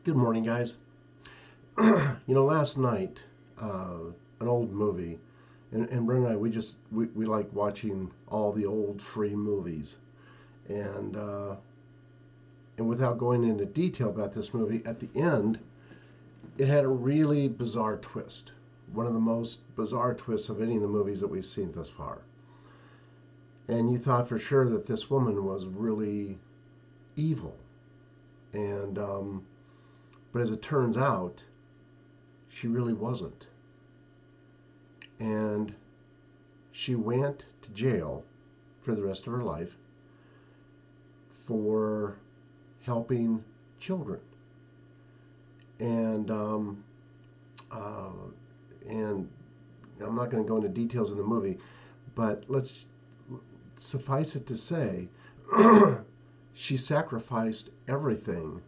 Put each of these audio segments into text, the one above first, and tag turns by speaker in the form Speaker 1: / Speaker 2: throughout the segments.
Speaker 1: Good morning, guys. Last night, an old movie, and Brent and I, we like watching all the old free movies, and uh, and without going into detail about this movie, at the end, it had a really bizarre twist, one of the most bizarre twists of any of the movies that we've seen thus far. And you thought for sure that this woman was really evil, and but as it turns out, she really wasn't. And she went to jail for the rest of her life for helping children. And uh, and I'm not going to go into details in the movie, but let's suffice it to say, she sacrificed everything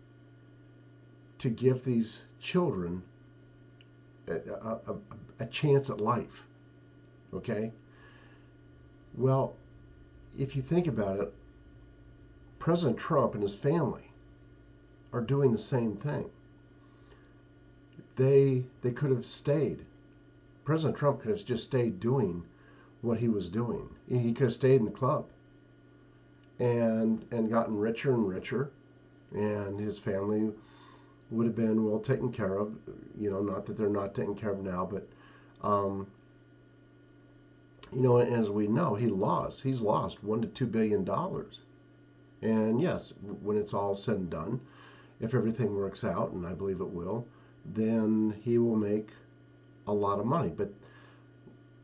Speaker 1: to give these children a chance at life. Okay? Well, if you think about it, President Trump and his family are doing the same thing. They could have stayed. President Trump could have just stayed doing what he was doing. He could have stayed in the club and gotten richer and richer, and his family would have been well taken care of. Not that they're not taken care of now, but um, as we know, he's lost $1 to $2 billion. And yes, when it's all said and done, if everything works out, and I believe it will, then he will make a lot of money. But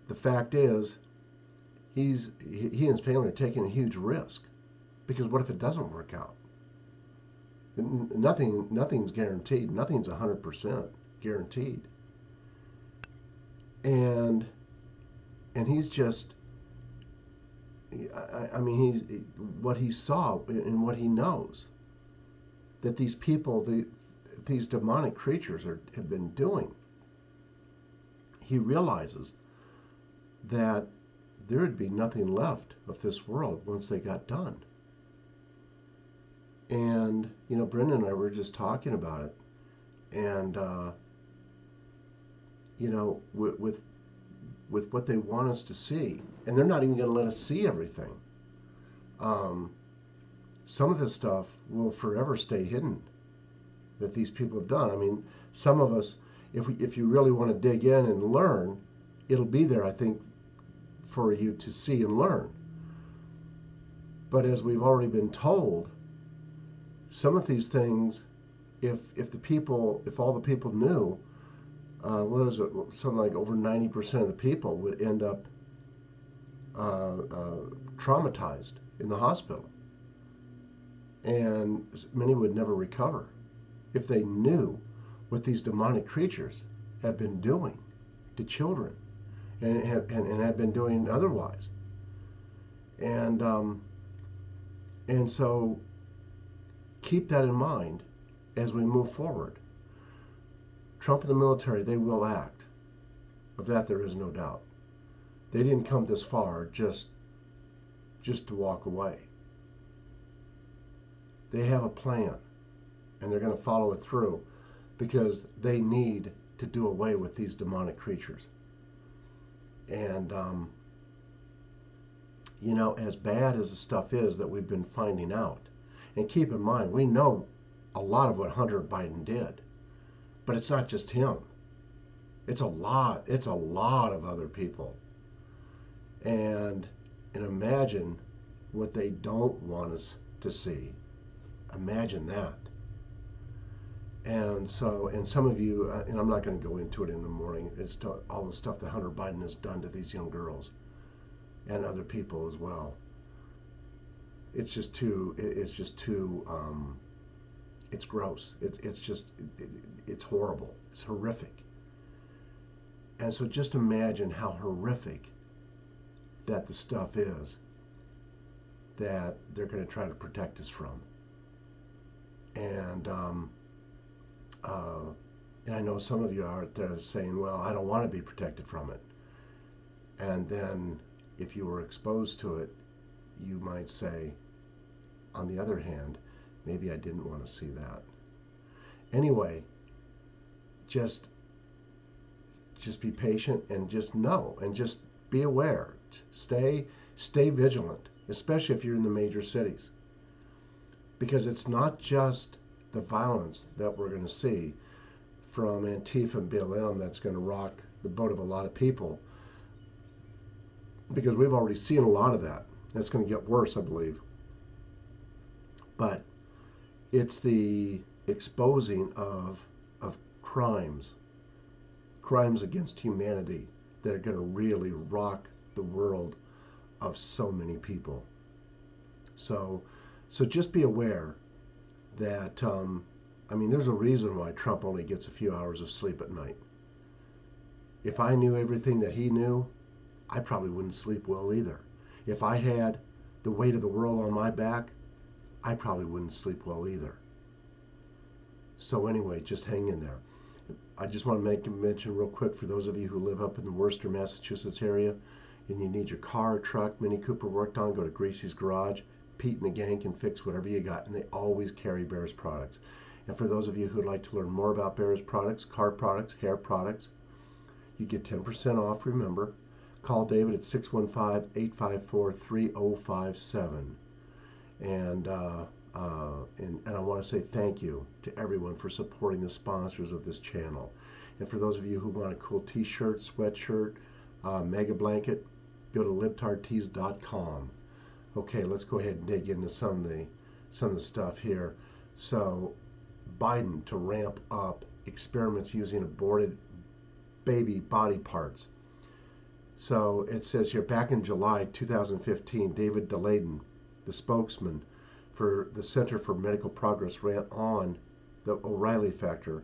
Speaker 1: the fact is, he and his family are taking a huge risk, because what if it doesn't work out? Nothing's guaranteed. Nothing's 100% guaranteed. And he's just, I mean, what he saw and what he knows that these people, these demonic creatures have been doing. He realizes that there would be nothing left of this world once they got done. And Brendan and I were just talking about it, and with what they want us to see, and they're not even going to let us see everything. Um, some of this stuff will forever stay hidden that these people have done. I mean, some of us, if you really want to dig in and learn, it'll be there, I think, for you to see and learn. But as we've already been told, some of these things, if all the people knew, what is it? Something like over 90% of the people would end up traumatized in the hospital, and many would never recover if they knew what these demonic creatures have been doing to children, and have been doing otherwise. And so keep that in mind as we move forward. Trump and the military, they will act. Of that there is no doubt. They didn't come this far just to walk away. They have a plan, and they're going to follow it through, because they need to do away with these demonic creatures. And as bad as the stuff is that we've been finding out, and keep in mind, we know a lot of what Hunter Biden did, but it's not just him. It's a lot of other people. And imagine what they don't want us to see. Imagine that. And some of you, and I'm not going to go into it in the morning, as to all the stuff that Hunter Biden has done to these young girls and other people as well. It's just too. It's gross. It's horrible. It's horrific. And so just imagine how horrific that the stuff is that they're going to try to protect us from. And and I know some of you are out there saying, well, I don't want to be protected from it. And then if you were exposed to it, you might say, on the other hand, maybe I didn't want to see that. Anyway, just just be patient and just know and just be aware. Stay vigilant, especially if you're in the major cities, because it's not just the violence that we're going to see from Antifa and BLM that's going to rock the boat of a lot of people, because we've already seen a lot of that. And it's going to get worse, I believe. But it's the exposing of crimes, crimes against humanity that are going to really rock the world of so many people. So, so just be aware that I mean, there's a reason why Trump only gets a few hours of sleep at night. If I knew everything that he knew, I probably wouldn't sleep well either. If I had the weight of the world on my back, I probably wouldn't sleep well either. So anyway, just hang in there. I just want to make a mention real quick for those of you who live up in the Worcester, Massachusetts area, and you need your car, truck, Mini Cooper worked on, go to Gracie's Garage. Pete and the gang can fix whatever you got, and they always carry Bears products. And for those of you who'd like to learn more about Bears products, car products, hair products, you get 10% off, remember. Call David at 615-854-3057. And I want to say thank you to everyone for supporting the sponsors of this channel. And for those of you who want a cool t-shirt, sweatshirt, mega blanket, go to libtardtees.com. Okay, let's go ahead and dig into some of the stuff here. So, Biden to ramp up experiments using aborted baby body parts. So it says here, back in July 2015, David Daleiden, the spokesman for the Center for Medical Progress, ran on the O'Reilly Factor,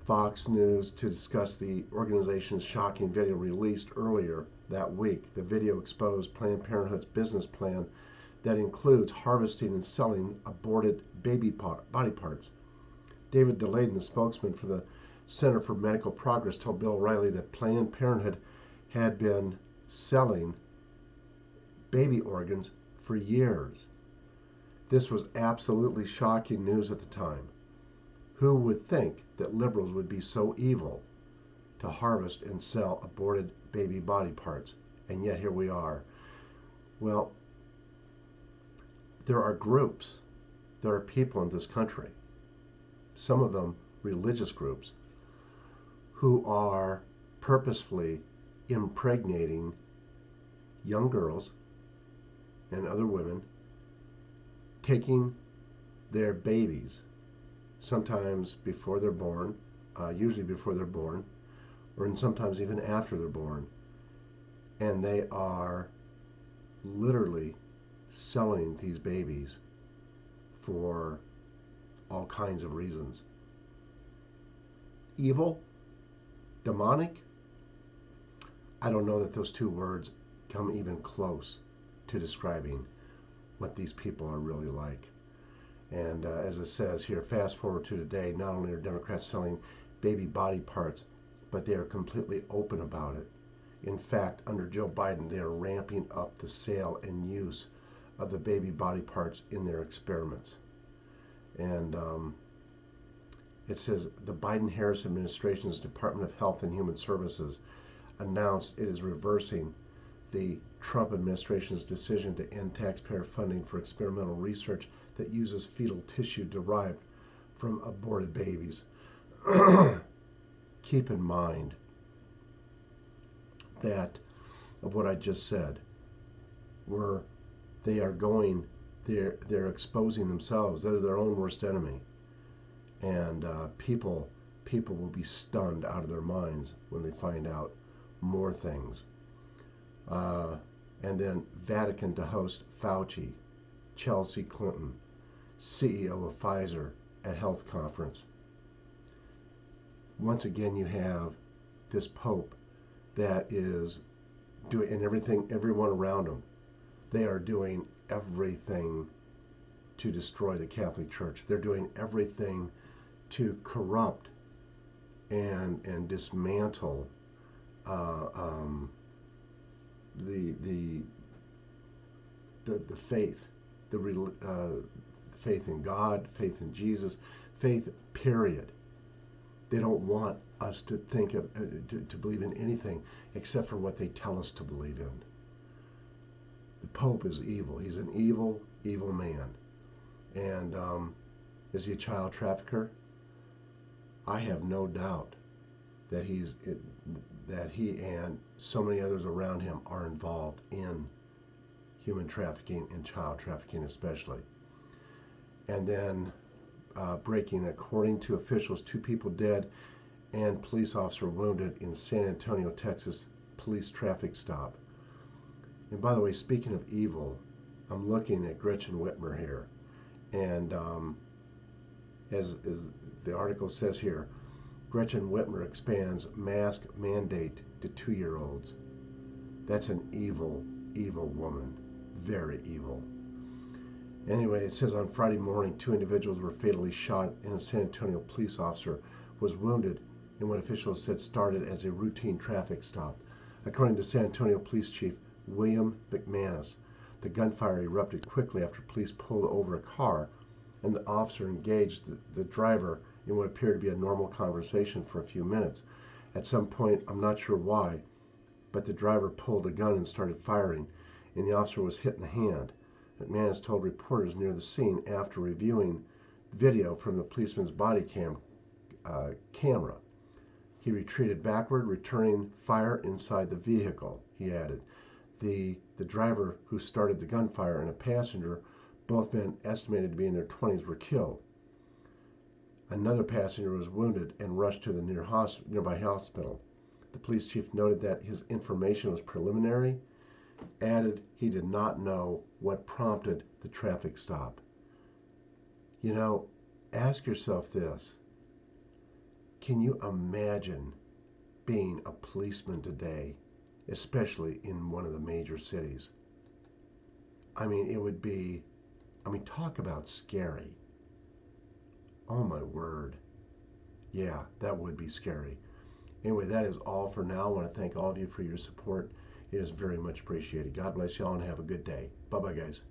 Speaker 1: Fox News, to discuss the organization's shocking video released earlier that week. The video exposed Planned Parenthood's business plan that includes harvesting and selling aborted baby body parts. David Daleiden, the spokesman for the Center for Medical Progress, told Bill O'Reilly that Planned Parenthood had been selling baby organs for years. This was absolutely shocking news at the time. Who would think that liberals would be so evil to harvest and sell aborted baby body parts? And yet here we are. Well, there are groups, there are people in this country, some of them religious groups, who are purposefully impregnating young girls and other women, taking their babies, sometimes before they're born, usually before they're born, or sometimes even after they're born, and they are literally selling these babies for all kinds of reasons. Evil, demonic, I don't know that those two words come even close to describing what these people are really like. And as it says here, fast forward to today, not only are Democrats selling baby body parts, but they are completely open about it. In fact, under Joe Biden, they are ramping up the sale and use of the baby body parts in their experiments. And it says the Biden-Harris administration's Department of Health and Human Services announced it is reversing the Trump administration's decision to end taxpayer funding for experimental research that uses fetal tissue derived from aborted babies. Keep in mind that of what I just said, where they are going, they're exposing themselves. They're their own worst enemy, and people will be stunned out of their minds when they find out more things. And then Vatican to host Fauci, Chelsea Clinton, CEO of Pfizer, at health conference. Once again, you have this Pope that is doing, and everyone around him, they are doing everything to destroy the Catholic Church. They're doing everything to corrupt and dismantle the faith, the faith in God, faith in Jesus, faith, period. They don't want us to think of, to believe in anything except for what they tell us to believe in. The Pope is evil. He's an evil, evil man. And is he a child trafficker? I have no doubt that he and so many others around him are involved in human trafficking and child trafficking especially. And then breaking, according to officials, 2 people dead and police officer wounded in San Antonio, Texas police traffic stop. And by the way, speaking of evil, I'm looking at Gretchen Whitmer here, and as the article says here, Gretchen Whitmer expands mask mandate to 2-year-olds. That's an evil, evil woman. Very evil. Anyway, it says on Friday morning, 2 individuals were fatally shot and a San Antonio police officer was wounded in what officials said started as a routine traffic stop. According to San Antonio Police Chief William McManus, the gunfire erupted quickly after police pulled over a car and the officer engaged the driver in what appeared to be a normal conversation for a few minutes. At some point, I'm not sure why, but the driver pulled a gun and started firing, and the officer was hit in the hand. McManus told reporters near the scene after reviewing video from the policeman's body camera. He retreated backward, returning fire inside the vehicle, he added. The driver who started the gunfire and a passenger, both men estimated to be in their 20s, were killed. Another passenger was wounded and rushed to the nearby hospital. The police chief noted that his information was preliminary, added he did not know what prompted the traffic stop. You know, ask yourself this. Can you imagine being a policeman today, especially in one of the major cities? I mean, it would be, talk about scary. Oh my word. Yeah, that would be scary. Anyway, that is all for now. I want to thank all of you for your support. It is very much appreciated. God bless y'all and have a good day. Bye-bye, guys.